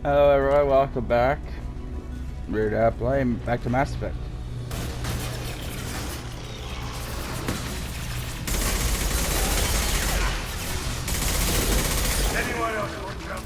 Hello everyone, welcome back. We're playing back to Mass Effect. Anyone else want to jump?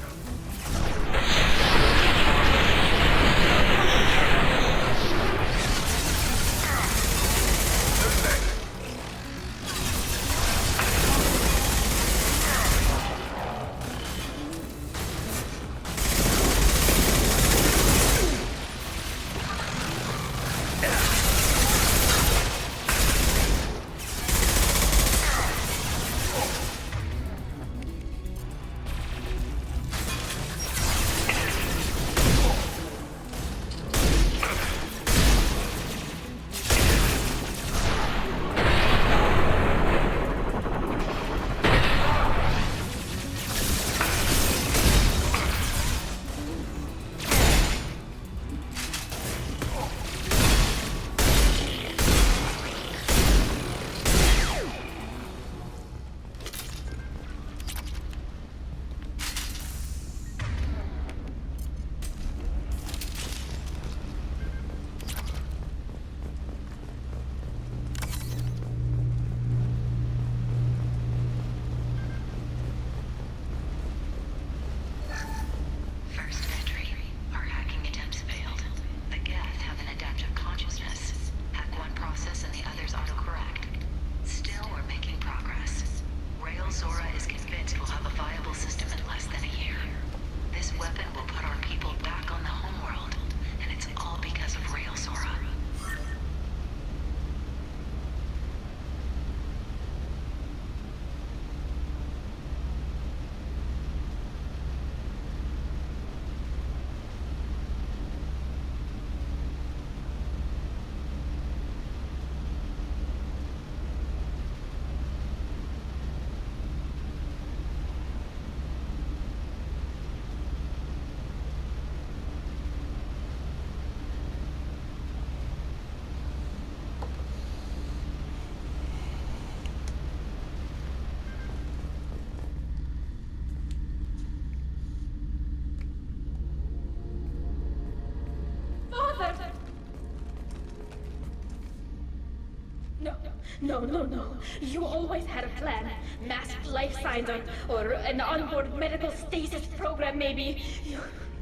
No. You always had a plan. Masked life signs or an onboard medical stasis program, maybe.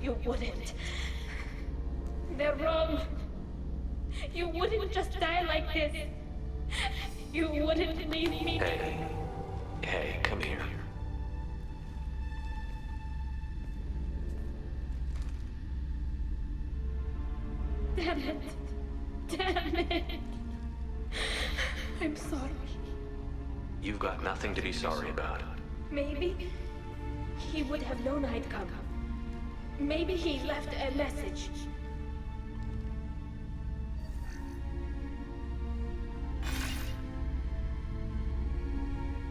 You wouldn't. They're wrong. You wouldn't just die like this. You wouldn't leave me. Hey, come here. Damn it. I'm sorry. You've got nothing to be sorry about. Maybe he would have known I'd come. Maybe he left a message.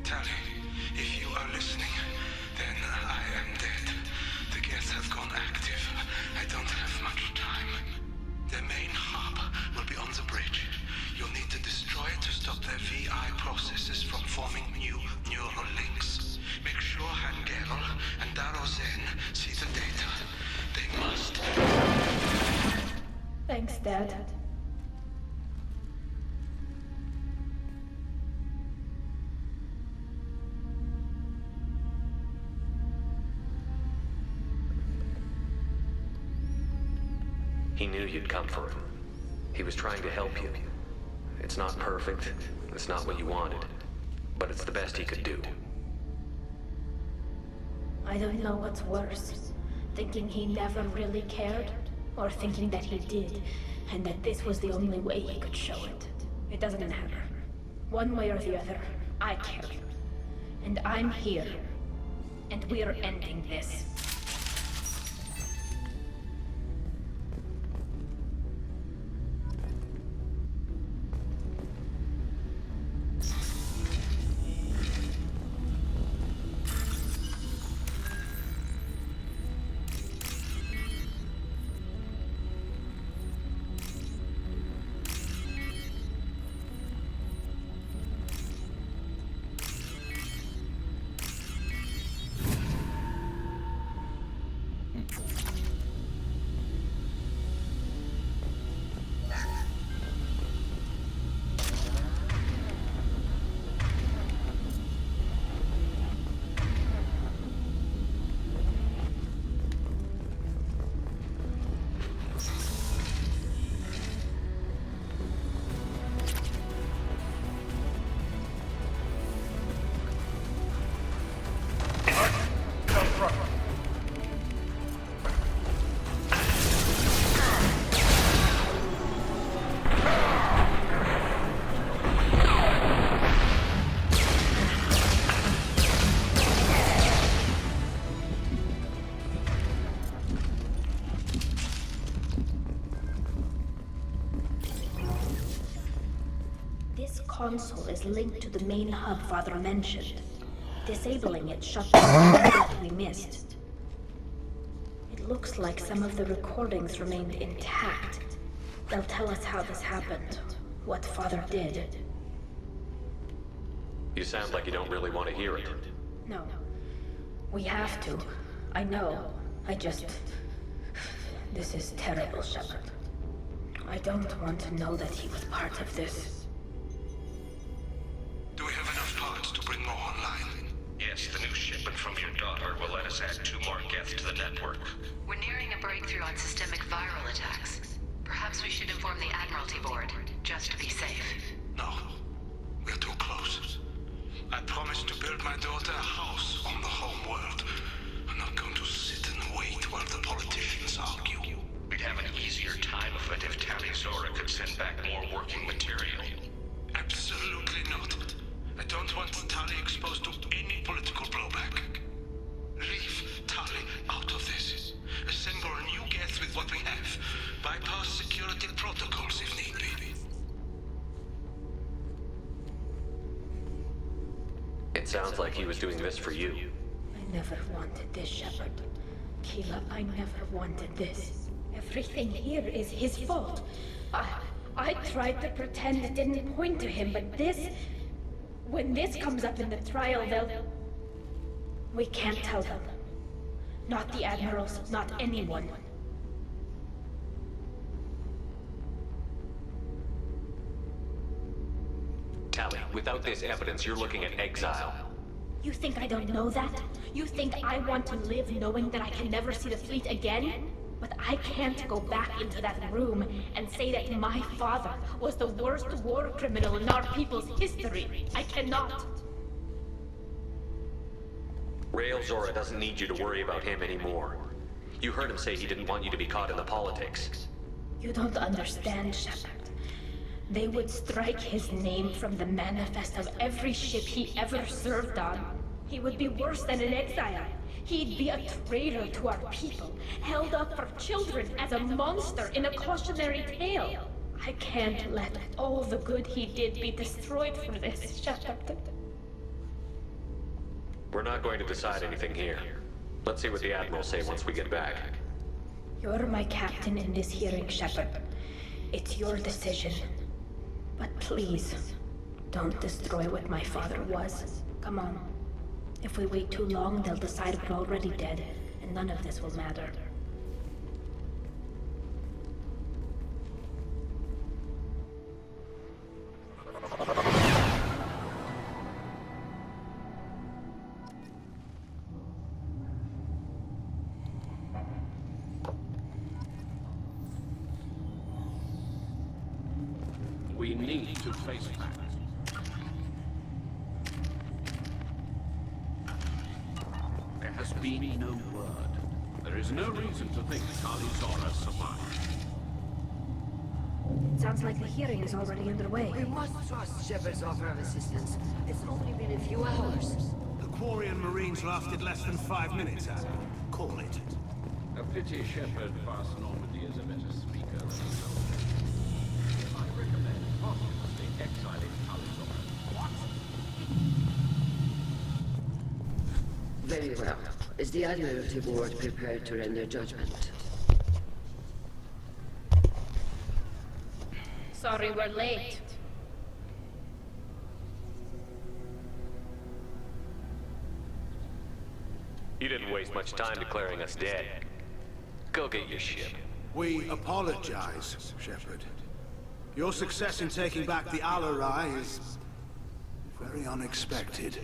Talis, if you are listening, then I am dead. The gas has gone active. I don't have much time. The main hub will be on the bridge. You'll need to destroy it to stop their VI processes from forming new neural links. Make sure Hangel and Darozen see the data. They must. Thanks, Dad. He knew you'd come for him. He was trying to help you. It's not perfect. It's not what you wanted. But it's the best he could do. I don't know what's worse. Thinking he never really cared, or thinking that he did, and that this was the only way he could show it. It doesn't matter. One way or the other, I care. And I'm here. And we're ending this. console is linked to the main hub Father mentioned. Disabling it shut down the we missed. It looks like some of the recordings remained intact. They'll tell us how this happened, what Father did. You sound like you don't really want to hear it. No. We have to. I know. This is terrible, Shepard. I don't want to know that he was part of this. Do we have enough parts to bring more online? Yes, the new shipment from your daughter will let us add 2 more gets to the network. We're nearing a breakthrough on systemic viral attacks. Perhaps we should inform the Admiralty Board, just to be safe. No. We're too close. I promised to build my daughter a house on the home world. I'm not going to sit and wait while the politicians argue. We'd have an easier time of it if Talis could send back more working material. Absolutely not. I don't want Tali exposed to any political blowback. Leave Tali out of this. Assemble a new Geth with what we have. Bypass security protocols if need be. It sounds like he was doing this for you. I never wanted this, Shepard. Keela, I never wanted this. Everything here is his fault. I tried to pretend it didn't point to him, but this... When this comes up in the trial, they'll... We can't tell them. Not the Admirals, not anyone. Tali, without this evidence, you're looking at exile. You think I don't know that? You think I want to live knowing that I can never see the fleet again? But I can't go back into that room and say that my father was the worst war criminal in our people's history. I cannot. Rail Zora doesn't need you to worry about him anymore. You heard him say he didn't want you to be caught in the politics. You don't understand, Shepard. They would strike his name from the manifest of every ship he ever served on. He would be worse than an exile. He'd be a traitor to our people, held up for children as a monster in a cautionary tale. I can't let all the good he did be destroyed for this, Shepard. We're not going to decide anything here. Let's see what the Admirals say once we get back. You're my captain in this hearing, Shepard. It's your decision. But please, don't destroy what my father was. Come on. If we wait too long, they'll decide we're already dead, and none of this will matter. We need to face facts. There has been no word. There is no reason to think Talis survived. Sounds like the hearing is already underway. We must trust Shepard's offer of assistance. It's only been a few hours. The Quarian Marines lasted less than 5 minutes, Adam. Call it. A pity Shepard past Normandy is a better speaker than a soldier. I recommend posthumously exiling Talis. What? Very well. Is the Admiralty Board prepared to render judgment? Sorry we're late. You didn't waste much time declaring us dead. Go get your ship. We apologize, Shepard. Your success in taking back the Alarai is very unexpected.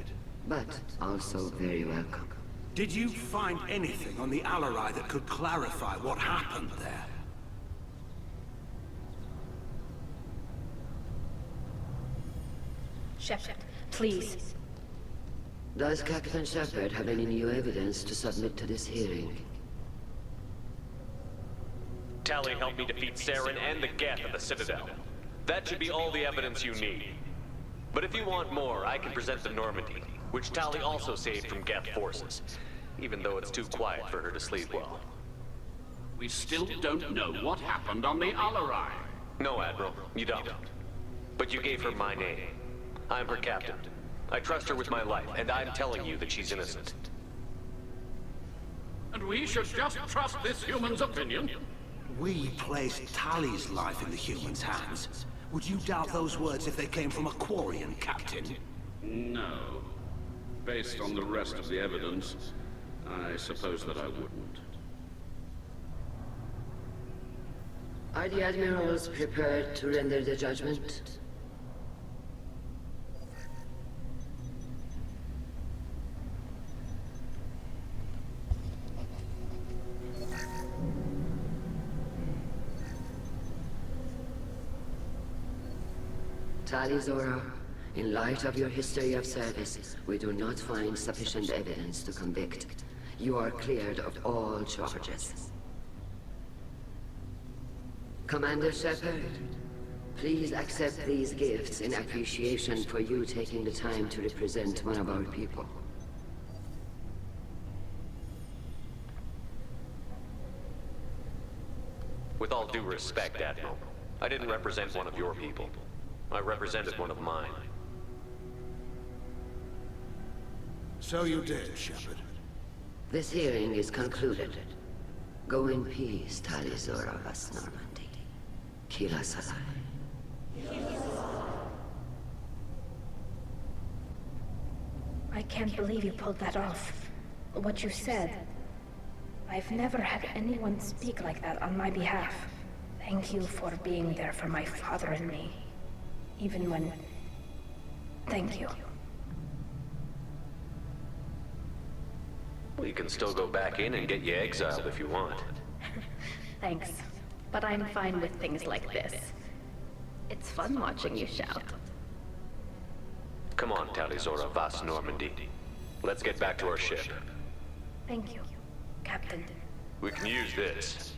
But also very welcome. Did you find anything on the Alarai that could clarify what happened there? Shepard, please. Does Captain Shepard have any new evidence to submit to this hearing? Tali helped me defeat Saren and the Geth at the Citadel. That should be all the evidence you need. But if you want more, I can present the Normandy, which Tali also saved from Geth forces, even though it's too quiet for her to sleep well. We still don't know what happened on the Alarai. No, Admiral, you don't. But you gave her my name, I'm her captain. I trust her with my life, and I'm telling you that she's innocent. And we should just trust this human's opinion? We placed Talis' life in the human's hands. Would you doubt those words if they came from a Quarian, Captain? No. Based on the rest of the evidence, I suppose that I wouldn't. Are the admirals prepared to render the judgment? Talis, in light of your history of service, we do not find sufficient evidence to convict. You are cleared of all charges. Commander Shepard, please accept these gifts in appreciation for you taking the time to represent one of our people. With all due respect, Admiral, I didn't represent one of your people. I represented one of mine. So you did, Shepard. This hearing is concluded. Go in peace, Talis vas Normandy. Kila Salai. I can't believe you pulled that off. What you said. I've never had anyone speak like that on my behalf. Thank you for being there for my father and me. Even when... Thank you. We can still go back in and get you exiled if you want. Thanks. But I'm fine with things like this. It's fun watching you shout. Come on, Talis vas Normandy. Let's get back to our ship. Thank you, Captain. We can use this.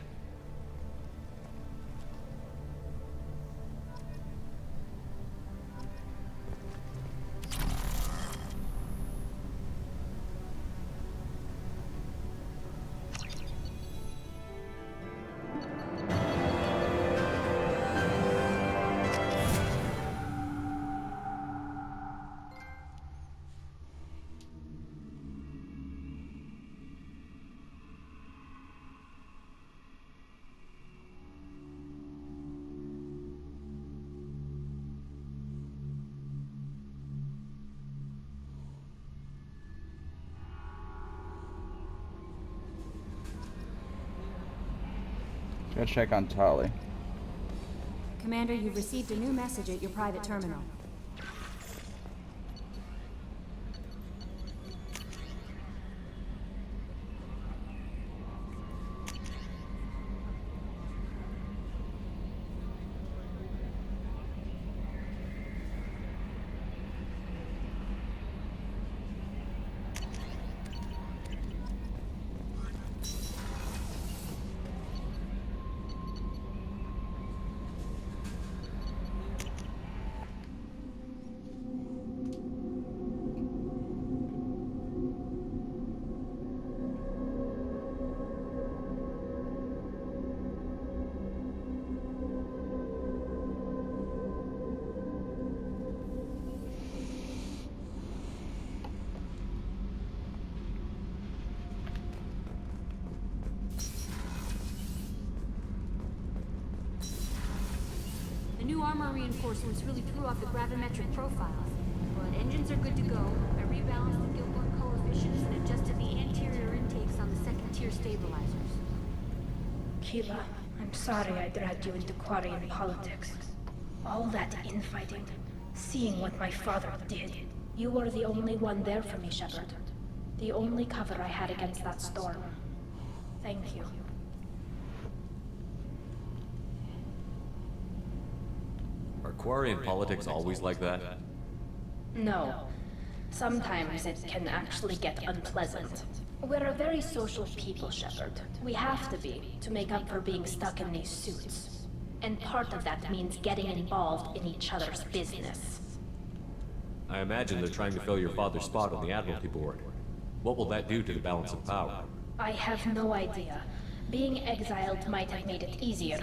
Gotta check on Tali. Commander, you've received a new message at your private terminal. The new armor reinforcements really threw off the gravimetric profiles. But engines are good to go. I rebalanced the Gilmore coefficients and adjusted the anterior intakes on the second-tier stabilizers. Keela, I'm sorry I dragged you into Quarian politics. All that infighting, seeing what my father did. You were the only one there for me, Shepard. The only cover I had against that storm. Thank you. Are Quarian politics always like that? No. Sometimes it can actually get unpleasant. We're a very social people, Shepard. We have to be, to make up for being stuck in these suits. And part of that means getting involved in each other's business. I imagine they're trying to fill your father's spot on the Admiralty Board. What will that do to the balance of power? I have no idea. Being exiled might have made it easier.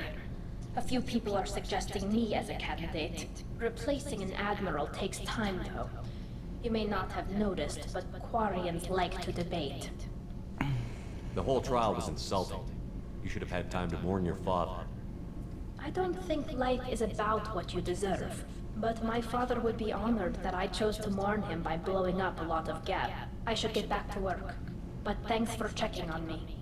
A few people are suggesting me as a candidate. Replacing an admiral takes time, though. You may not have noticed, but Quarians like to debate. The whole trial was insulting. You should have had time to mourn your father. I don't think life is about what you deserve, but my father would be honored that I chose to mourn him by blowing up a lot of Geth. I should get back to work. But thanks for checking on me.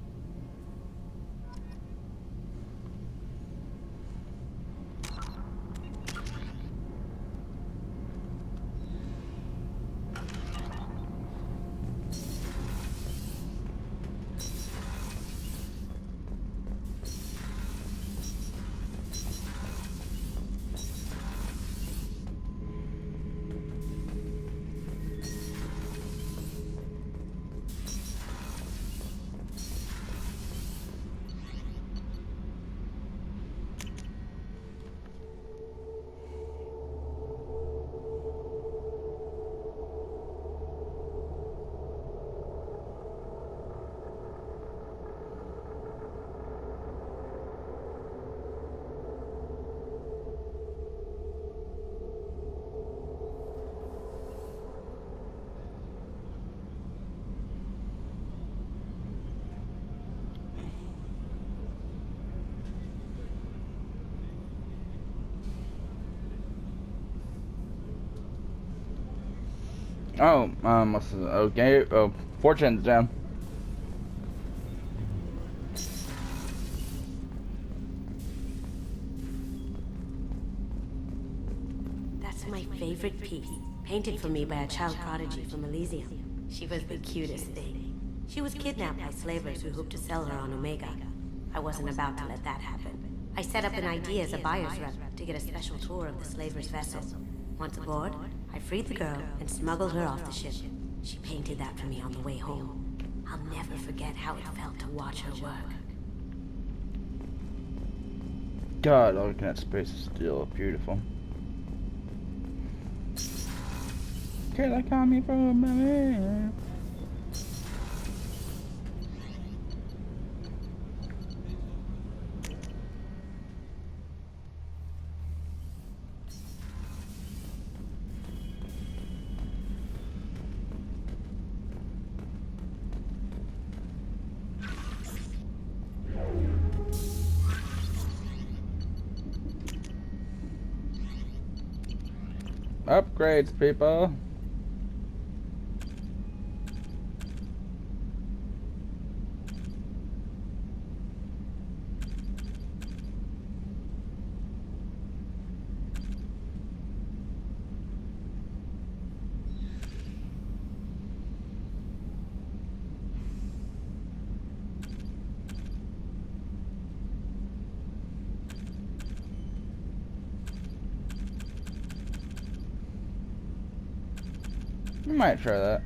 Oh, what's the, okay, oh, fortune gem. That's my favorite piece, painted for me by a child prodigy from Elysium. She was the cutest thing. She was kidnapped by slavers who hoped to sell her on Omega. I wasn't about to let that happen. I set up an idea as a buyer's rep to get a special tour of the slaver's vessel. Once aboard, I freed the girl and smuggled her off the ship. She painted that for me on the way home. I'll never forget how it felt to watch her work. God, looking at space is still beautiful. Can I call me from my man? Upgrades, people. We might try that.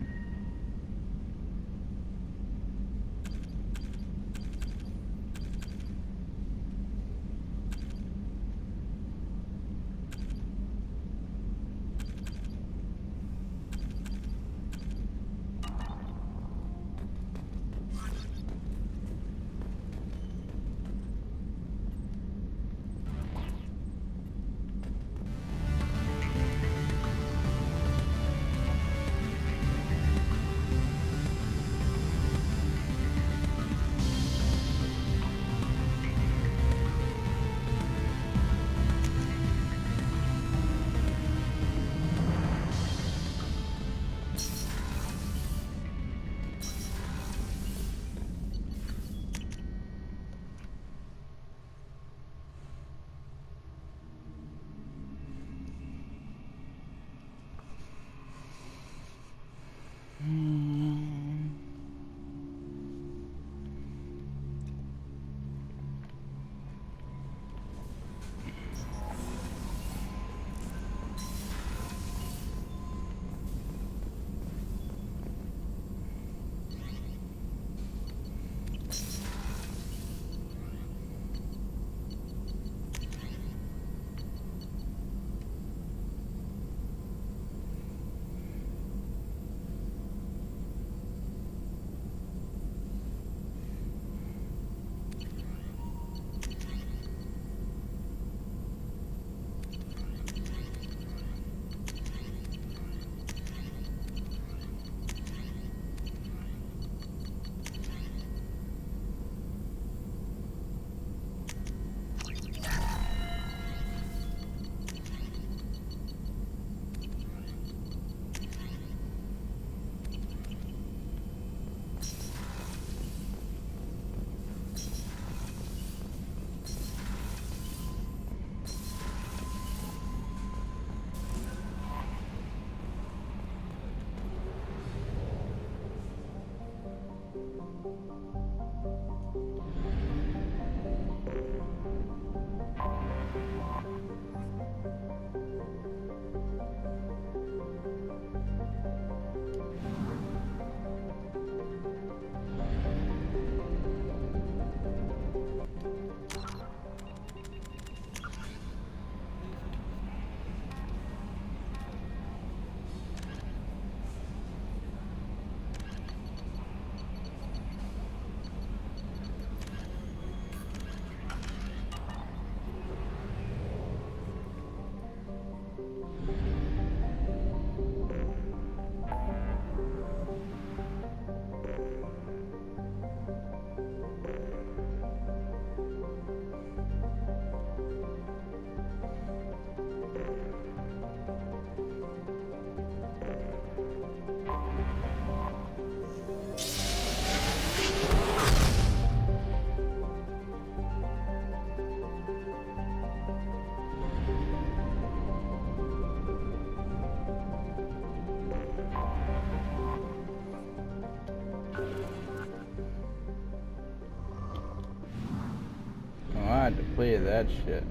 I had to play that shit.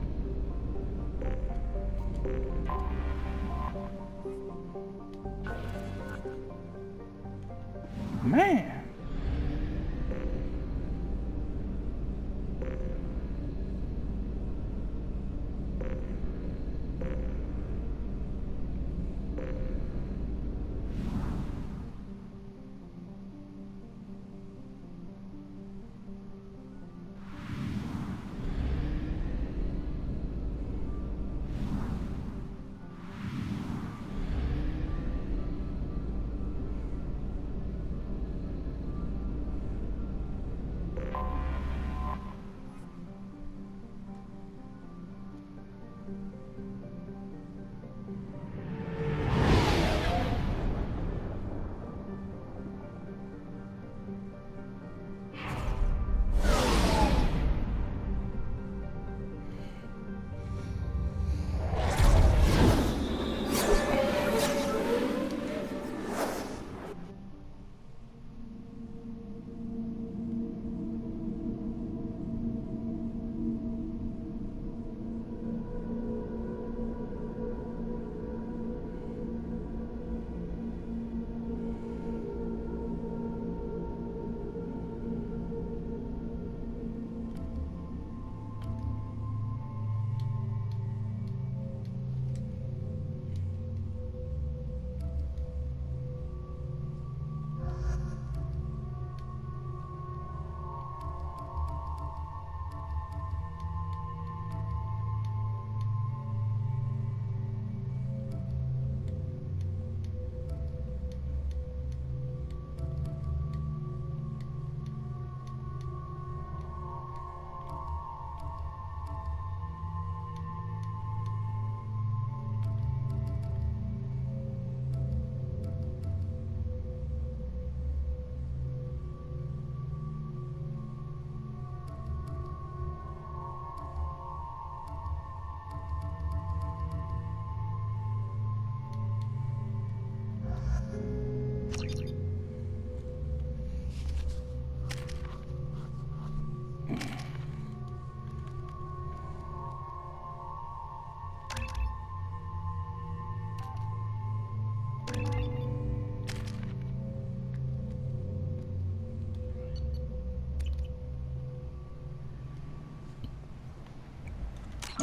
Man.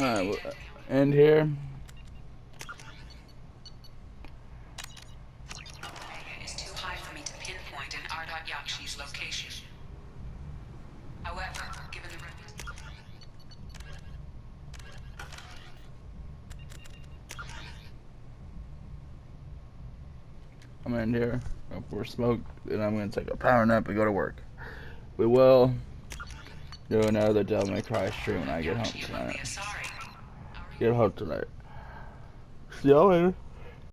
Alright, we'll end here. It's too high for me to pinpoint an Ardot Yakshi's location. However, given the I'm gonna end here. Go for a smoke, then I'm gonna take a power nap and go to work. We will do another Devil May Cry stream when I get home tonight. See y'all later.